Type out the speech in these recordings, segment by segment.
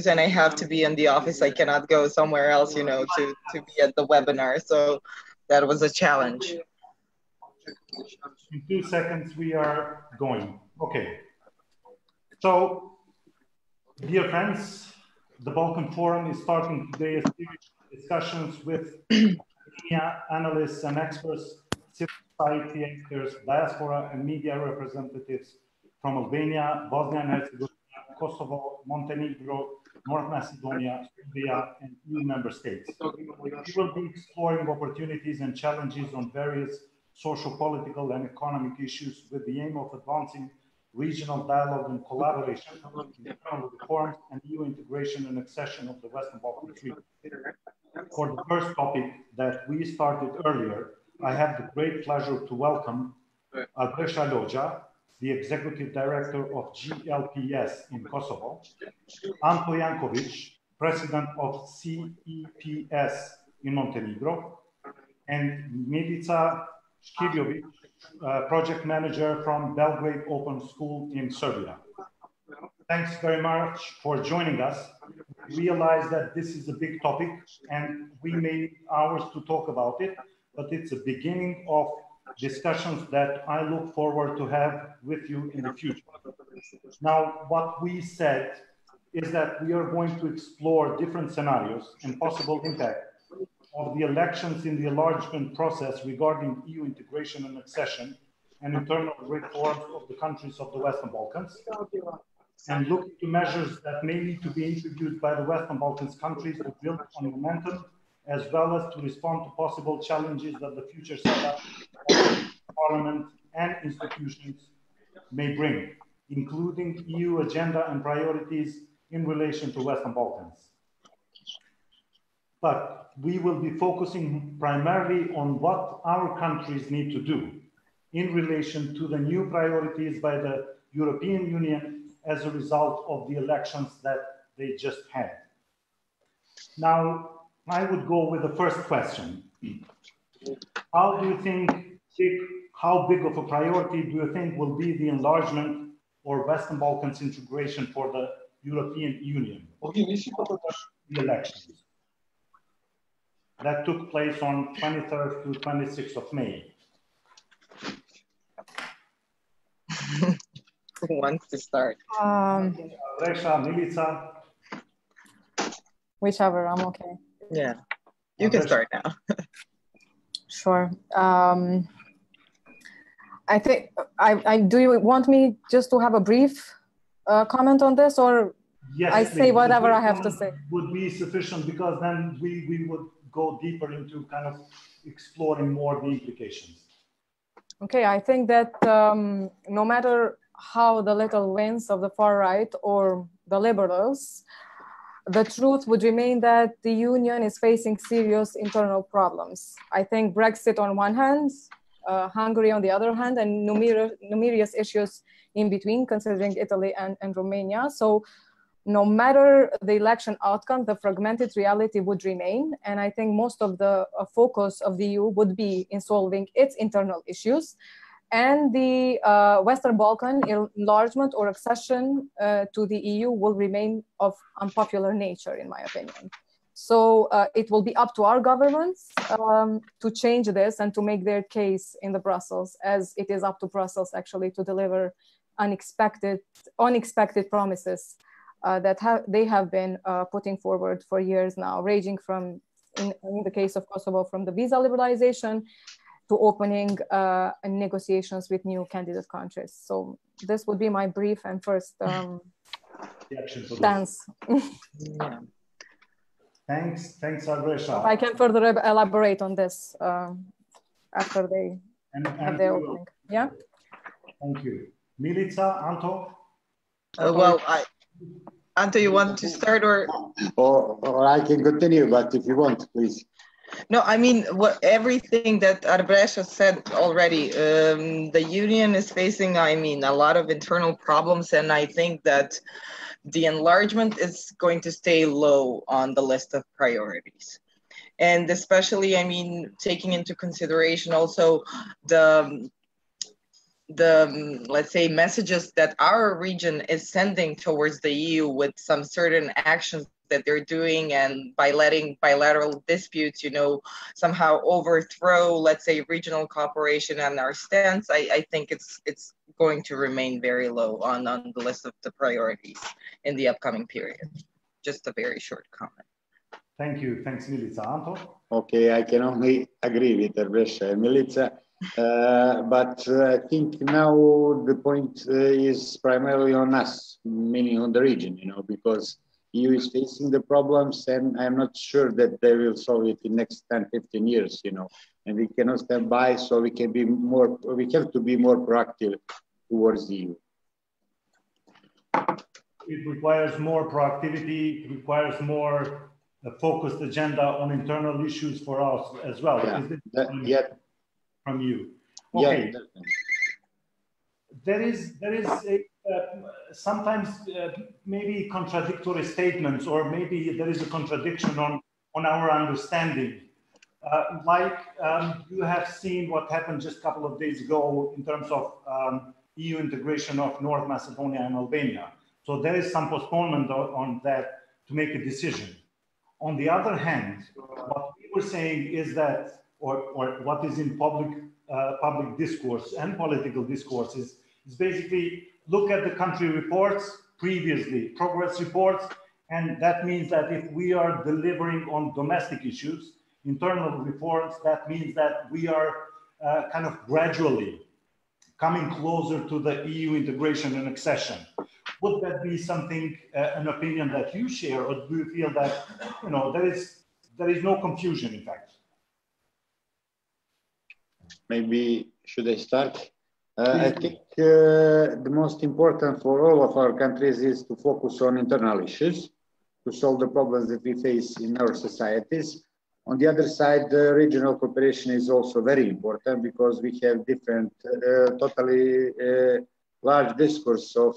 and I have to be in the office. I cannot go somewhere else, you know, to be at the webinar. So that was a challenge. In 2 seconds, we are going. Okay. So, dear friends, the Balkan Forum is starting today a series of discussions with media analysts and experts, civil society actors, diaspora and media representatives from Albania, Bosnia and Herzegovina, Kosovo, Montenegro, North Macedonia, Serbia, and EU member states. We will be exploring opportunities and challenges on various social, political, and economic issues with the aim of advancing regional dialogue and collaboration, internal reforms, and EU integration and accession of the Western Balkans region. For the first topic that we started earlier, I have the great pleasure to welcome Arberesha Loxha, the Executive Director of GLPS in Kosovo, Anto Jankovic, President of CEPS in Montenegro, and Milica Skiljevic, Project Manager from Belgrade Open School in Serbia. Thanks very much for joining us. We realize that this is a big topic and we may need hours to talk about it, but it's a beginning of discussions that I look forward to have with you in the future. Now, what we said is that we are going to explore different scenarios and possible impact of the elections in the enlargement process regarding EU integration and accession and internal reforms of the countries of the Western Balkans, and look into measures that may need to be introduced by the Western Balkans countries to build on momentum, as well as to respond to possible challenges that the future setup of Parliament and institutions may bring, including EU agenda and priorities in relation to Western Balkans. But we will be focusing primarily on what our countries need to do in relation to the new priorities by the European Union as a result of the elections that they just had. Now, I would go with the first question. How do you think, how big of a priority do you think will be the enlargement or Western Balkans integration for the European Union? The elections that took place on 23rd to 26th of May. Who wants to start? Arberesha, Milica. Whichever, I'm okay. Yeah, you can start now. Sure. I think, do you want me just to have a brief comment on this, or yes, I say whatever I have to say? Would be sufficient, because then we would go deeper into kind of exploring more the implications. Okay, I think that no matter how the little wins of the far right or the liberals, the truth would remain that the Union is facing serious internal problems. I think Brexit on one hand, Hungary on the other hand, and numerous issues in between, considering Italy and Romania. So no matter the election outcome, the fragmented reality would remain. And I think most of the focus of the EU would be in solving its internal issues. And the Western Balkan enlargement or accession to the EU will remain of unpopular nature, in my opinion. So it will be up to our governments to change this and to make their case in the Brussels, as it is up to Brussels actually to deliver unexpected promises that they have been putting forward for years now, ranging from, in the case of Kosovo, from the visa liberalization to opening negotiations with new candidate countries. So this would be my brief and first stance. Yeah. Thanks, Arberesha. I can further elaborate on this after they have their opening. Yeah. Thank you. Milica, Anto? Well, Anto, you want to start, or I can continue, but if you want, please. No, I mean, everything that Arberesha said already, the Union is facing, I mean, a lot of internal problems, and I think that the enlargement is going to stay low on the list of priorities. And especially, I mean, taking into consideration also let's say, messages that our region is sending towards the EU with some certain actions that they're doing, and by letting bilateral disputes, somehow overthrow, let's say, regional cooperation and our stance, I think it's going to remain very low on the list of the priorities in the upcoming period. Just a very short comment. Thank you. Thanks, Milica. Anto? Okay, I can only agree with Arberesha and Milica. But I think now the point is primarily on us, meaning on the region, because EU is facing the problems, and I'm not sure that they will solve it in the next 10, 15 years, and we cannot stand by, so we have to be more proactive towards the EU. It requires more proactivity, it requires more focused agenda on internal issues for us as well. Yeah, from you. Okay. Yeah, there is sometimes maybe contradictory statements, or maybe there is a contradiction on our understanding. You have seen what happened just a couple of days ago in terms of EU integration of North Macedonia and Albania. So there is some postponement on that to make a decision. On the other hand, what we were saying is that, or what is in public discourse and political discourse is basically look at the country reports previously, progress reports, and that means that if we are delivering on domestic issues, internal reforms, that means that we are kind of gradually coming closer to the EU integration and accession. Would that be something, an opinion that you share, or do you feel that there is no confusion, in fact? Maybe should I start? I think the most important for all of our countries is to focus on internal issues, to solve the problems that we face in our societies. On the other side, the regional cooperation is also very important, because we have different, totally large discourse of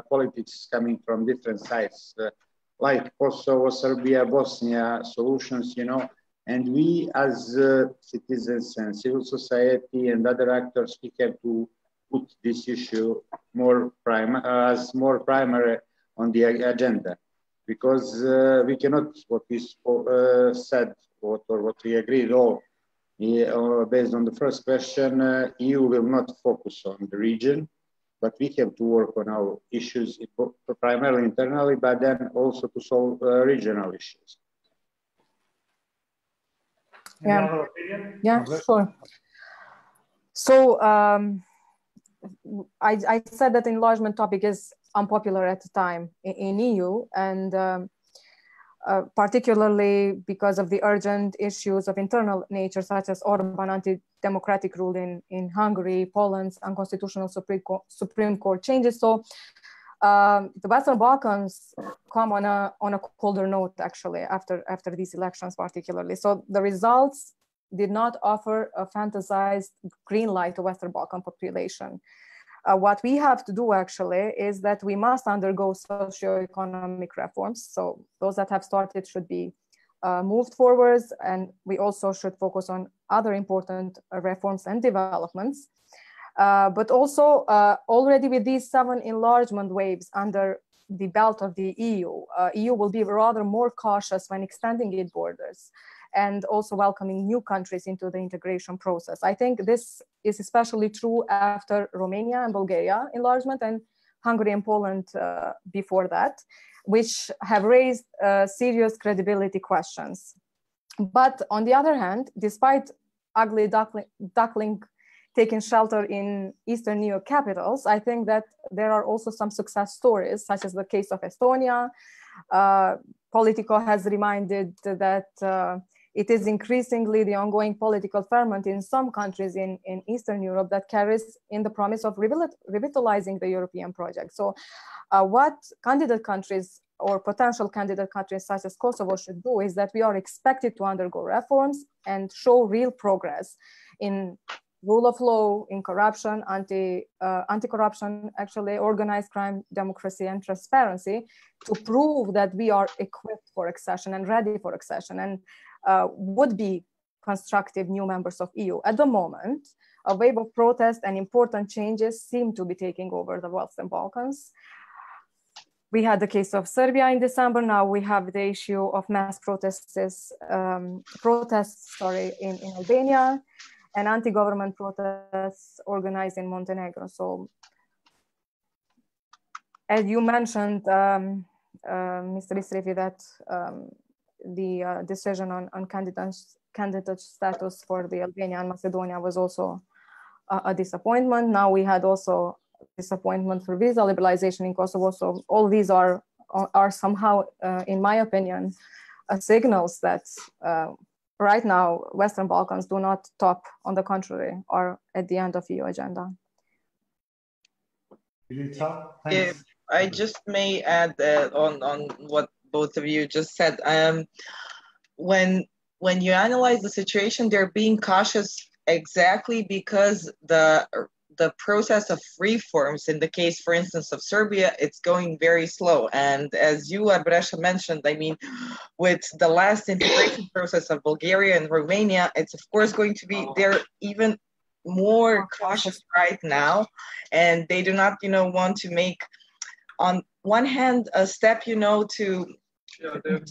politics coming from different sides, like Kosovo, Serbia, Bosnia solutions, and we as citizens and civil society and other actors, we have to put this issue as more primary on the agenda, because we cannot, what we said, or what we agreed all, based on the first question, EU will not focus on the region, but we have to work on our issues primarily internally, but then also to solve regional issues. Yeah, yeah, sure. So I said that enlargement topic is unpopular at the time in EU, and particularly because of the urgent issues of internal nature, such as Orban anti-democratic rule in Hungary, Poland's unconstitutional Supreme Court changes. So the Western Balkans come on a colder note, actually, after these elections particularly. So the results did not offer a fantasized green light to Western Balkan population. What we have to do actually is that we must undergo socio-economic reforms. So those that have started should be moved forwards, and we also should focus on other important reforms and developments. But also already with these 7 enlargement waves under the belt of the EU, EU will be rather more cautious when extending its borders and also welcoming new countries into the integration process. I think this is especially true after Romania and Bulgaria enlargement, and Hungary and Poland before that, which have raised serious credibility questions. But on the other hand, despite ugly duckling taking shelter in Eastern EU capitals, I think that there are also some success stories, such as the case of Estonia. Politico has reminded that it is increasingly the ongoing political ferment in some countries in Eastern Europe that carries in the promise of revitalizing the European project. So what candidate countries or potential candidate countries such as Kosovo should do is that we are expected to undergo reforms and show real progress in rule of law, in corruption, anti-corruption, actually, organized crime, democracy, and transparency, to prove that we are equipped for accession and ready for accession, and would be constructive new members of EU. At the moment, a wave of protest and important changes seem to be taking over the Western Balkans. We had the case of Serbia in December. Now we have the issue of mass protests in Albania, and anti-government protests organized in Montenegro. So, as you mentioned, Mr. Istrefi, that the decision on candidate status for the Albania and Macedonia was also a disappointment. Now we had also disappointment for visa liberalization in Kosovo. So all these are somehow, in my opinion, signals that right now Western Balkans do not top, on the contrary, are at the end of EU agenda. If I just may add on what both of you just said, when you analyze the situation, they're being cautious exactly because the process of reforms, in the case, for instance, of Serbia, it's going very slow. And as you, Arberesha, mentioned, I mean, with the last integration process of Bulgaria and Romania, it's of course going to be, they're even more cautious right now. And they do not, want to make, on one hand, a step, to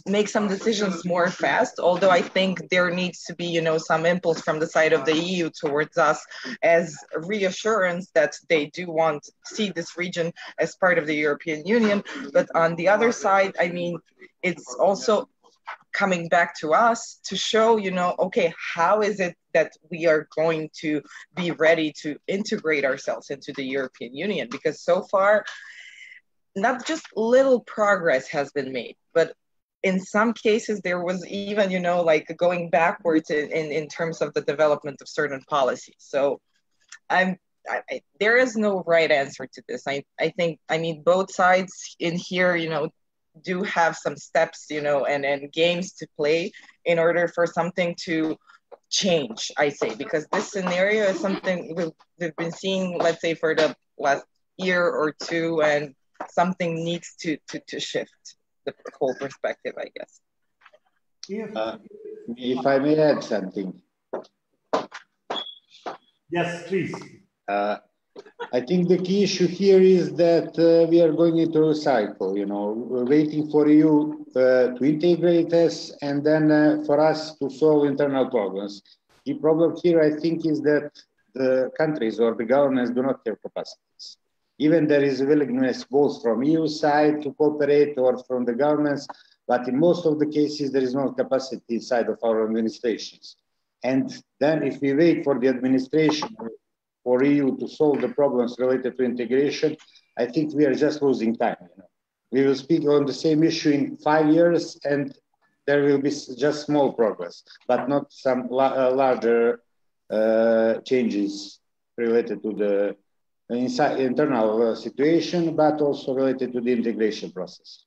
make some decisions more fast, although I think there needs to be, some impulse from the side of the EU towards us as a reassurance that they do want to see this region as part of the European Union. But on the other side, I mean, it's also coming back to us to show, okay, how is it that we are going to be ready to integrate ourselves into the European Union? Because so far, not just little progress has been made, but in some cases there was even, like going backwards in terms of the development of certain policies. So there is no right answer to this. I think, both sides in here, do have some steps, and games to play in order for something to change, I say, because this scenario is something we've been seeing, let's say, for the last year or two, and something needs to shift the whole perspective, I guess. If I may add something. Yes, please. I think the key issue here is that we are going into a cycle, we're waiting for you to integrate us and then for us to solve internal problems. The problem here, I think, is that the countries or the governments do not have capacities. Even there is a willingness both from EU side to cooperate or from the governments, but in most of the cases, there is no capacity inside of our administrations. And then if we wait for the administration for EU to solve the problems related to integration, I think we are just losing time. We will speak on the same issue in 5 years and there will be just small progress, but not some larger changes related to the internal situation, but also related to the integration process.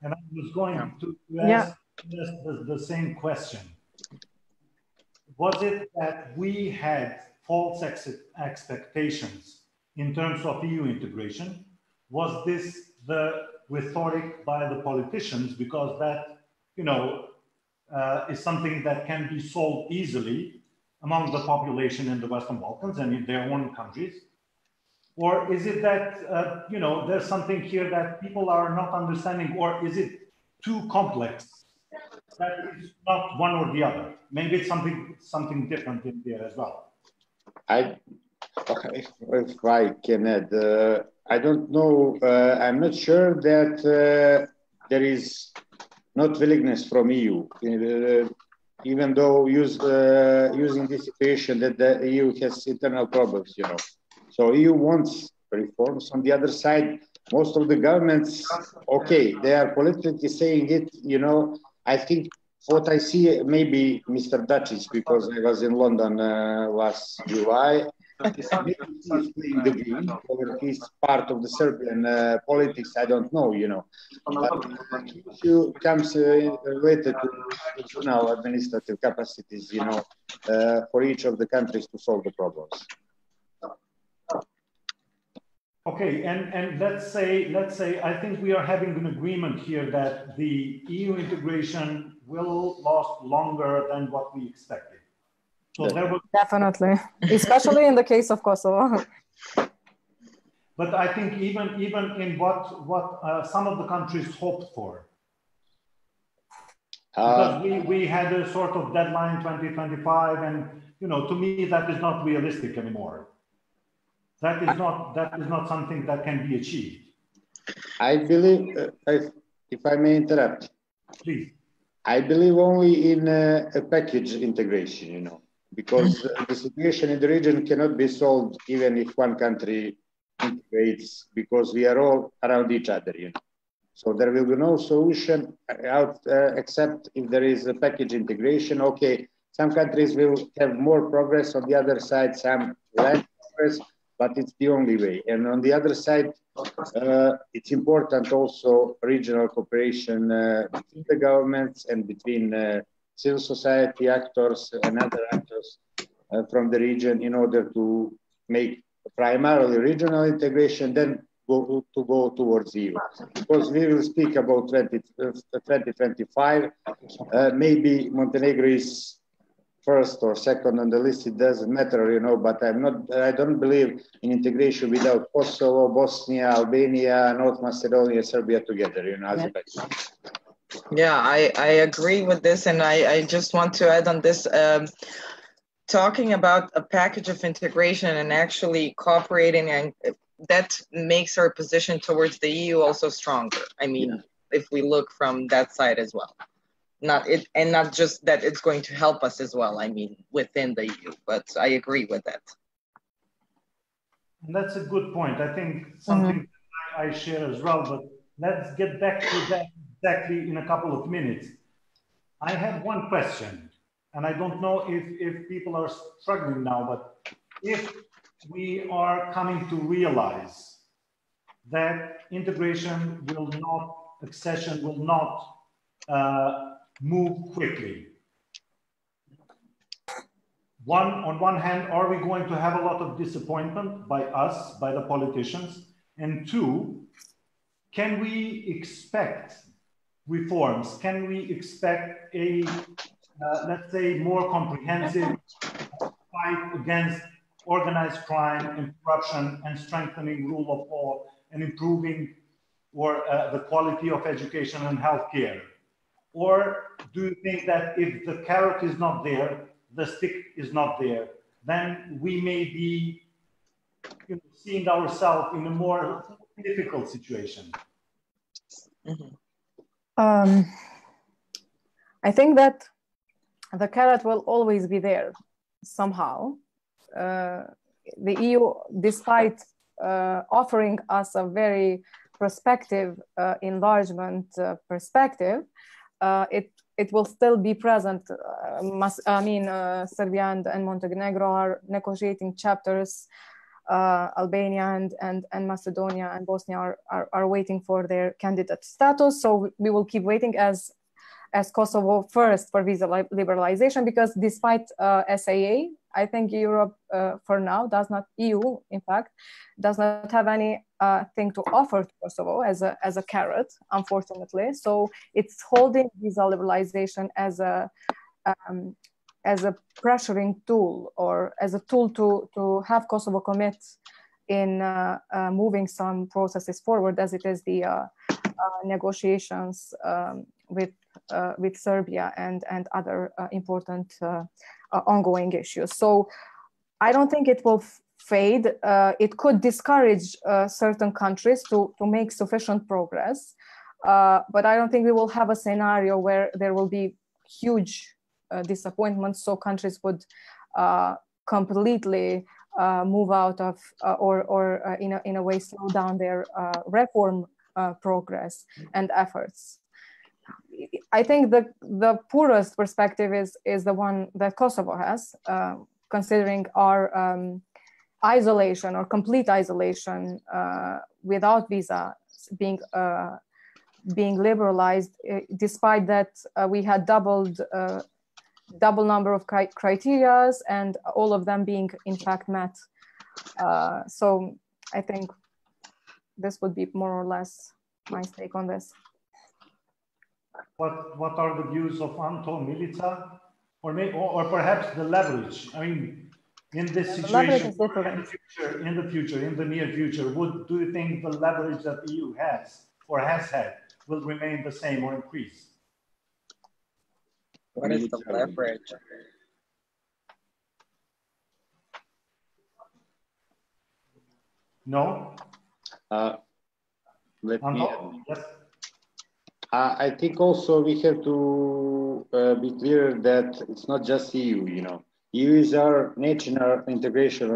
And I was going to ask the same question. Was it that we had false expectations in terms of EU integration? Was this the rhetoric by the politicians? Because that, is something that can be solved easily among the population in the Western Balkans and in their own countries? Or is it that, there's something here that people are not understanding, or is it too complex? That is not one or the other. Maybe it's something different in there as well. If I can add, I don't know. I'm not sure that there is not willingness from EU, even though using this situation that the EU has internal problems, So EU wants reforms. On the other side, most of the governments, okay, they are politically saying it, I think what I see, maybe Mr. Dacic, because I was in London last July, maybe he's playing the game, or he's part of the Serbian politics, I don't know, But the issue comes related to regional administrative capacities, for each of the countries to solve the problems. Okay, and let's say, I think we are having an agreement here that the EU integration will last longer than what we expected. So there was definitely, especially in the case of Kosovo. But I think even in what some of the countries hoped for, because we had a sort of deadline 2025, and to me that is not realistic anymore. That is not something that can be achieved. I believe, if I may interrupt, please. I believe only in a package integration, because the situation in the region cannot be solved even if one country integrates, because we are all around each other, So there will be no solution except if there is a package integration. Okay, some countries will have more progress, on the other side, some less progress, but it's the only way. And on the other side, it's important also regional cooperation between the governments and between civil society actors and other actors from the region in order to make primarily regional integration, then go towards EU. Because we will speak about 2025. Maybe Montenegro is first or second on the list, it doesn't matter, but I don't believe in integration without Kosovo, Bosnia, Albania, North Macedonia, Serbia together, Azerbaijan. Yeah, I agree with this, and I just want to add on this, talking about a package of integration and actually cooperating, and that makes our position towards the EU also stronger. I mean, if we look from that side as well. Not just that it's going to help us as well, I mean, within the EU, but I agree with that. And that's a good point. I think something I share as well, but let's get back to that exactly in a couple of minutes. I have one question, and I don't know if people are struggling now, but if we are coming to realize that integration will not, accession will not move quickly. On one hand, are we going to have a lot of disappointment by us, by the politicians? And two, can we expect reforms? Can we expect a, let's say, more comprehensive fight against organized crime and corruption and strengthening rule of law and improving the quality of education and healthcare? Or do you think that if the carrot is not there, the stick is not there, then we may be seeing ourselves in a more difficult situation? I think that the carrot will always be there somehow. The EU, despite offering us a very prospective enlargement perspective, it will still be present. Serbia and Montenegro are negotiating chapters. Albania and Macedonia and Bosnia are waiting for their candidate status. So we will keep waiting as Kosovo first for visa liberalization, because despite SAA, I think Europe for now EU in fact does not have any thing to offer to Kosovo as a carrot, unfortunately. So it's holding visa liberalization as a pressuring tool, or as a tool to have Kosovo commit in moving some processes forward, as it is the negotiations with Serbia and other important ongoing issues. So I don't think it will fade. It could discourage certain countries to make sufficient progress, but I don't think we will have a scenario where there will be huge disappointments, so countries would completely move out of or in a way slow down their reform progress and efforts. I think the poorest perspective is the one that Kosovo has, considering our isolation or complete isolation without visa being liberalized, despite that we had double number of criteria and all of them being in fact met. So I think this would be more or less my take on this. What are the views of Anto, Milica? or perhaps the leverage. I mean, in this situation, in the near future, do you think the leverage that the EU has or has had will remain the same or increase? What is the leverage? No? Yes. I think also we have to be clear that it's not just EU, you know. EU is our natural integration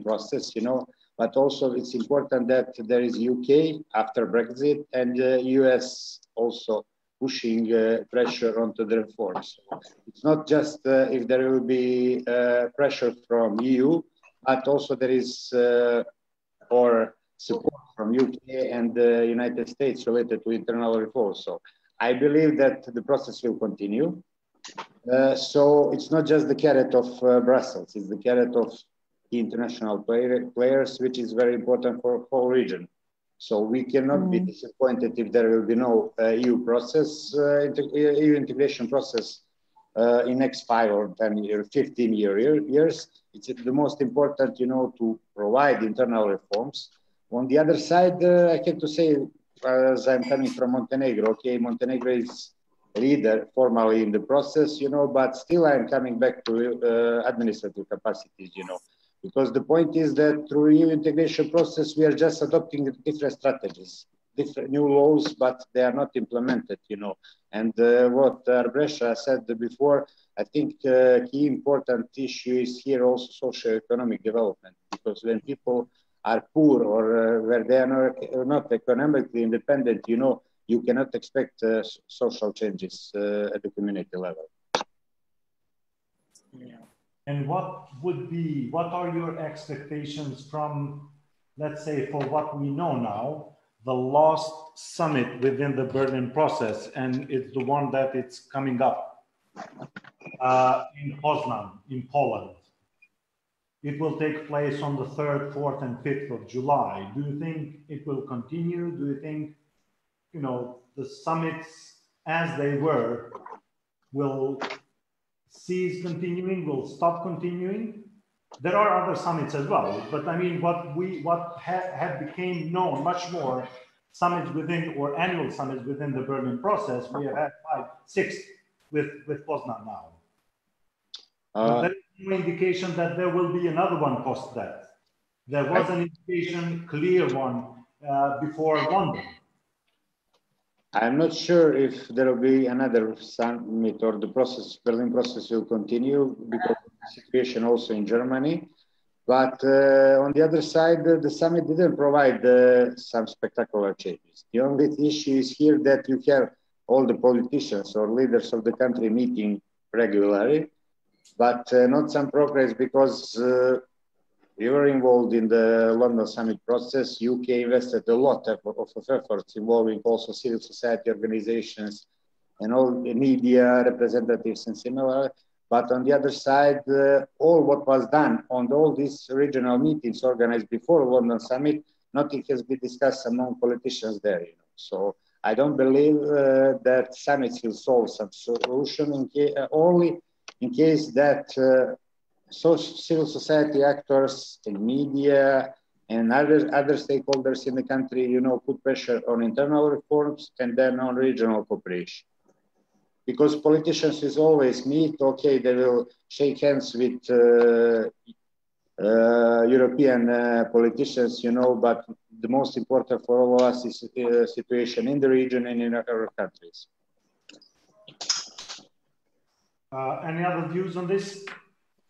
process, you know, but also it's important that there is UK after Brexit and US also pushing pressure onto the reforms. It's not just if there will be pressure from EU, but also there is or support from UK and the United States related to internal reforms. So I believe that the process will continue. So it's not just the carrot of Brussels, it's the carrot of the international players, which is very important for the whole region. So we cannot be disappointed if there will be no EU process, EU integration process in next 5 or 10 years, 15 years. It's the most important, you know, to provide internal reforms. On the other side, I have to say, as I'm coming from Montenegro, okay, Montenegro is leader formally in the process, you know, but still I'm coming back to administrative capacities, you know, because the point is that through EU integration process, we are just adopting different strategies, different new laws, but they are not implemented, you know. And what Arberesha said before, I think key important issue is here also socio-economic development, because when people are poor or where they are not economically independent, you know, you cannot expect social changes at the community level. Yeah. And what are your expectations from, let's say, for what we know now, the last summit within the Berlin process, and it's the one that it's coming up in Poznan, in Poland. It will take place on the 3rd, 4th, and 5th of July. Do you think it will continue? Do you think, you know, the summits as they were will cease continuing, will stop continuing? There are other summits as well, but I mean, what have became known much more summits within or annual summits within the Berlin process. We have had 5, 6 with Poznan now. But there is no indication that there will be another one post that. There was an indication, clear one, before London. I'm not sure if there will be another summit or the process, Berlin process will continue because of the situation also in Germany. But on the other side, the summit didn't provide some spectacular changes. The only issue is here that you have all the politicians or leaders of the country meeting regularly, but not some progress because we were involved in the London summit process. UK invested a lot of efforts involving also civil society organizations and all the media representatives and similar. But on the other side, all what was done on all these regional meetings organized before the London summit, nothing has been discussed among politicians there. You know? So I don't believe that summits will solve some solution only in case that civil society actors and media and other stakeholders in the country, you know, put pressure on internal reforms and then on regional cooperation. Because politicians is always meet, okay, they will shake hands with European politicians, you know, but the most important for all of us is the situation in the region and in our countries. Any other views on this?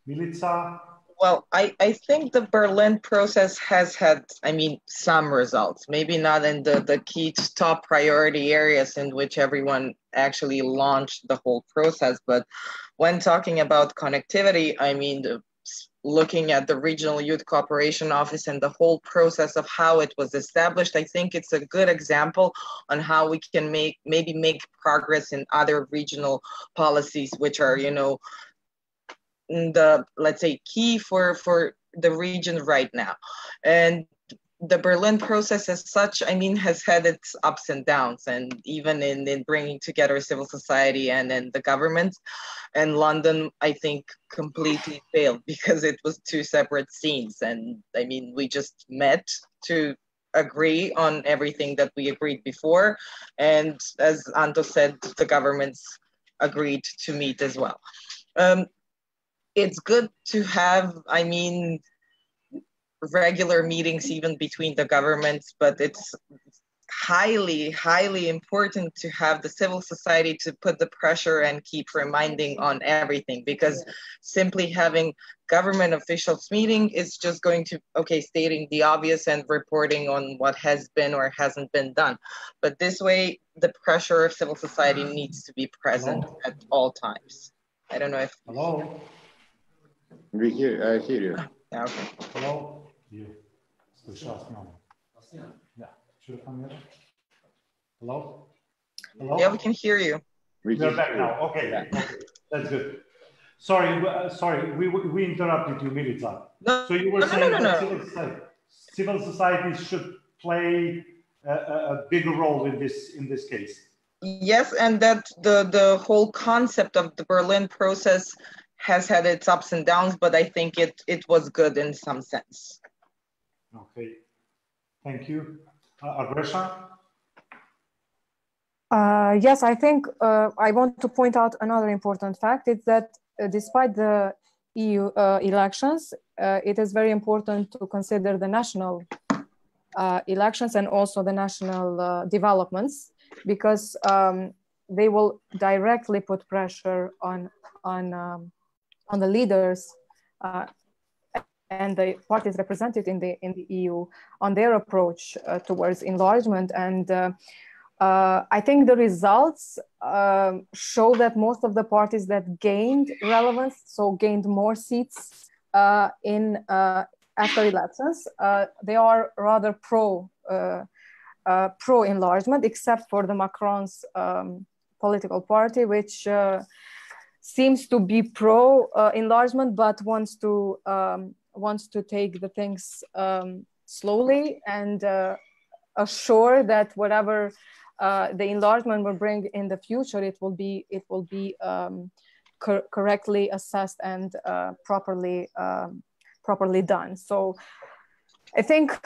Milica? Well, I think the Berlin process has had, I mean, some results, maybe not in the key top priority areas in which everyone actually launched the whole process. But when talking about connectivity, I mean, looking at the Regional Youth Cooperation Office and the whole process of how it was established, I think it's a good example on how we can maybe make progress in other regional policies, which are, you know, the, let's say, key for the region right now. And the Berlin process as such, I mean, has had its ups and downs, and even in bringing together civil society and then the government. And London, I think, completely failed because it was two separate scenes. And I mean, we just met to agree on everything that we agreed before. And as Anto said, the governments agreed to meet as well. It's good to have, I mean, regular meetings even between the governments, but it's highly, highly important to have the civil society to put the pressure and keep reminding on everything, because simply having government officials meeting is just going to, okay, stating the obvious and reporting on what has been or hasn't been done. But this way, the pressure of civil society needs to be present at all times. I don't know if... Hello? I hear you. Yeah, okay. Hello? You. Yeah. Hello? Hello? Yeah, we can hear you. We're back now. Okay. Yeah. Okay. That's good. Sorry, we interrupted you, Milica. No, so you were saying no. that civil societies should play a bigger role in this case. Yes, and that the whole concept of the Berlin process has had its ups and downs, but I think it was good in some sense. Okay, thank you. Arberesha? Yes, I think I want to point out another important fact. It's that despite the EU elections, it is very important to consider the national elections and also the national developments, because they will directly put pressure on the leaders and the parties represented in the EU on their approach towards enlargement. And I think the results show that most of the parties that gained relevance, so gained more seats in after elections, they are rather pro enlargement, except for the Macron's political party, which seems to be pro enlargement, but wants to take the things slowly and assure that whatever the enlargement will bring in the future, it will be correctly assessed and properly done. So I think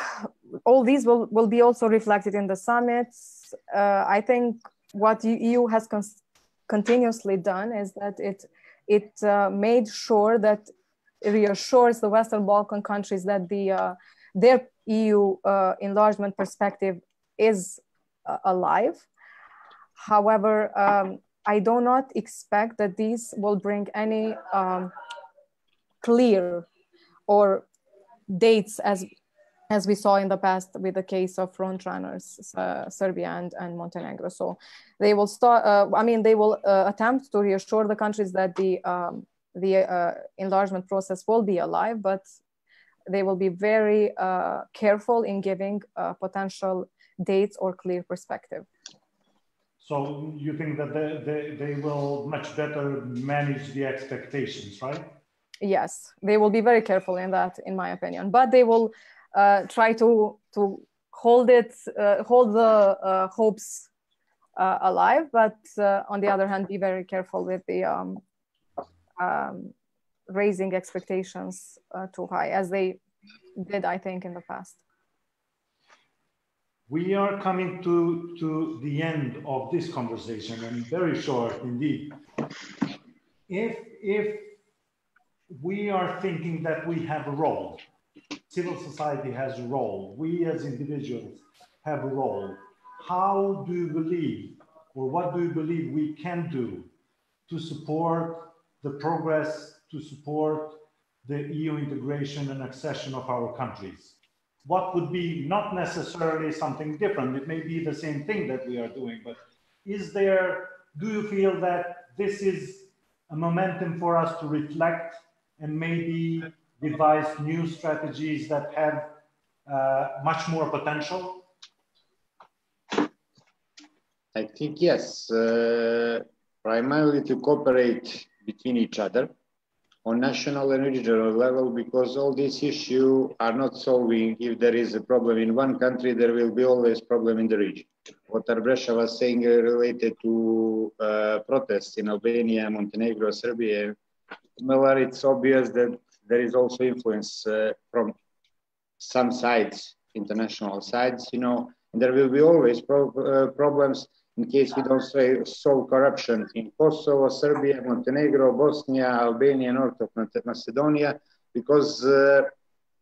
all these will be also reflected in the summits. I think what the EU has continuously done is that it made sure that it reassures the Western Balkan countries that their EU enlargement perspective is alive. However, I do not expect that these will bring any clear or dates as we saw in the past with the case of frontrunners, Serbia and Montenegro. So they will start. They will attempt to reassure the countries that the enlargement process will be alive, but they will be very careful in giving potential dates or clear perspective. So you think that they will much better manage the expectations, right? Yes, they will be very careful in that, in my opinion. But they will try to hold the hopes alive. But on the other hand, be very careful with the raising expectations too high, as they did, I think, in the past. We are coming to the end of this conversation, and very short indeed. If we are thinking that we have a role, civil society has a role, we as individuals have a role, how do you believe, or what do you believe we can do to support the progress, to support the EU integration and accession of our countries? What would be not necessarily something different? It may be the same thing that we are doing, but do you feel that this is a momentum for us to reflect and maybe devise new strategies that have much more potential? I think yes, primarily to cooperate between each other, on national and regional level, because all these issues are not solving. If there is a problem in one country, there will be always problem in the region. What Arberesha was saying related to protests in Albania, Montenegro, Serbia, well, it's obvious that there is also influence from some sides, international sides, you know, and there will be always problems in case we don't solve corruption in Kosovo, Serbia, Montenegro, Bosnia, Albania, North of Macedonia, because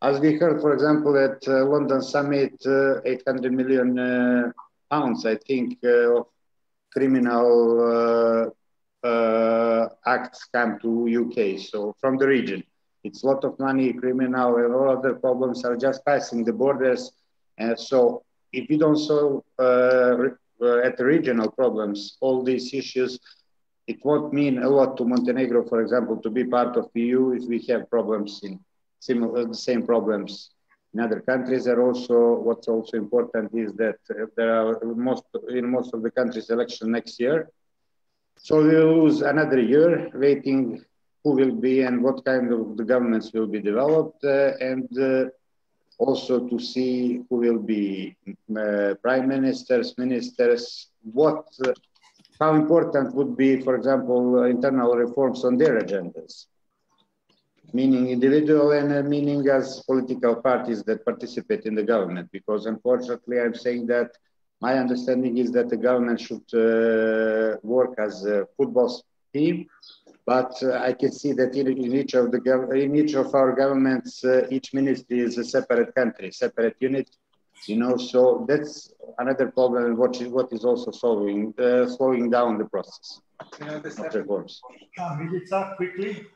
as we heard, for example, at London summit, 800 million pounds, I think, of criminal acts come to UK, so from the region. It's a lot of money, criminal, and all other problems are just passing the borders. And so if we don't solve at the regional problems, all these issues, it won't mean a lot to Montenegro, for example, to be part of the EU if we have problems in the same problems in other countries. And also, what's also important is that there are in most of the countries election next year. So we'll lose another year waiting who will be and what kind of the governments will be developed, and also to see who will be prime ministers, how important would be, for example, internal reforms on their agendas, meaning individual and meaning as political parties that participate in the government. Because unfortunately, I'm saying that my understanding is that the government should work as a football team, but I can see that in each of our governments, each ministry is a separate country, separate unit. You know, so that's another problem. What is also slowing down the process of reforms. Milica, quickly.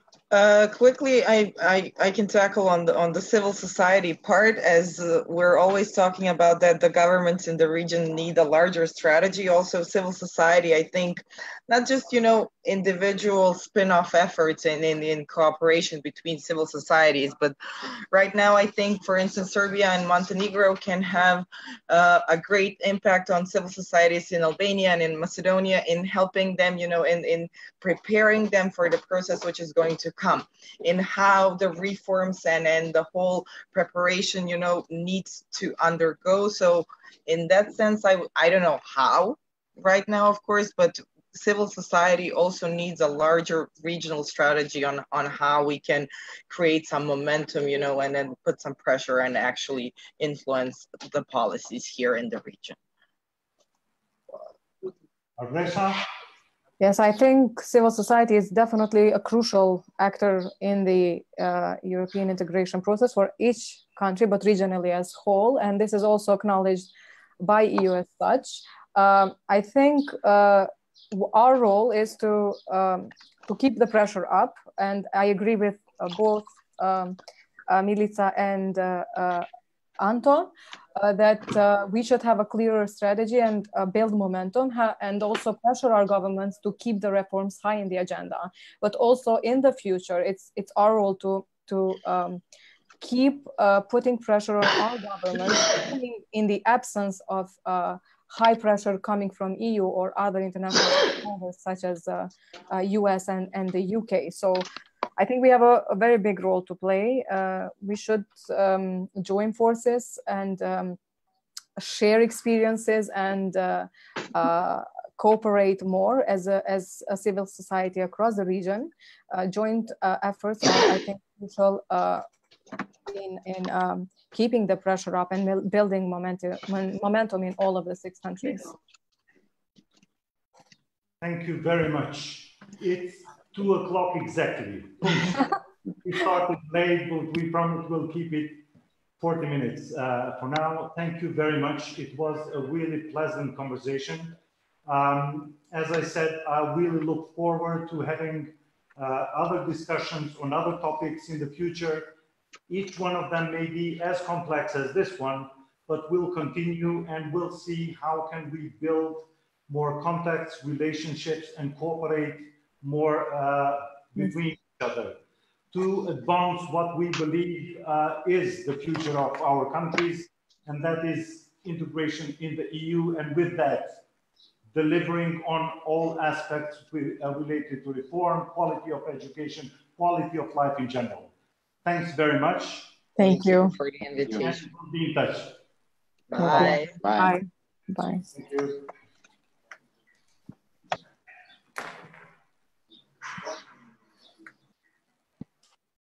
Quickly, I can tackle on the civil society part, as we're always talking about that the governments in the region need a larger strategy. Also, civil society, I think, not just, you know, individual spin-off efforts in cooperation between civil societies, but right now I think, for instance, Serbia and Montenegro can have a great impact on civil societies in Albania and in Macedonia in helping them, you know, in preparing them for the process which is going to come, in how the reforms and the whole preparation, you know, needs to undergo. So in that sense, I don't know how right now, of course, but civil society also needs a larger regional strategy on how we can create some momentum, you know, and then put some pressure and actually influence the policies here in the region. Arberesha? Yes, I think civil society is definitely a crucial actor in the European integration process for each country, but regionally as whole. And this is also acknowledged by EU as such. I think our role is to keep the pressure up. And I agree with both Milica and Anton, that we should have a clearer strategy and build momentum, and also pressure our governments to keep the reforms high in the agenda. But also in the future, it's our role to keep putting pressure on our governments in the absence of high pressure coming from EU or other international stakeholders such as US and the UK. So I think we have a very big role to play. We should join forces and share experiences and cooperate more as a civil society across the region. Joint efforts are, I think, crucial in keeping the pressure up and building momentum in all of the 6 countries. Thank you very much. It's 2 o'clock exactly. We started late, but we promise we'll keep it 40 minutes for now. Thank you very much. It was a really pleasant conversation. As I said, I really look forward to having other discussions on other topics in the future. Each one of them may be as complex as this one, but we'll continue and we'll see how can we build more contacts, relationships, and cooperate more between each other to advance what we believe is the future of our countries, and that is integration in the EU, and with that, delivering on all aspects related to reform, quality of education, quality of life in general. Thanks very much. Thank you for the invitation. And we'll be in touch. Bye. Bye. Bye. Thank you.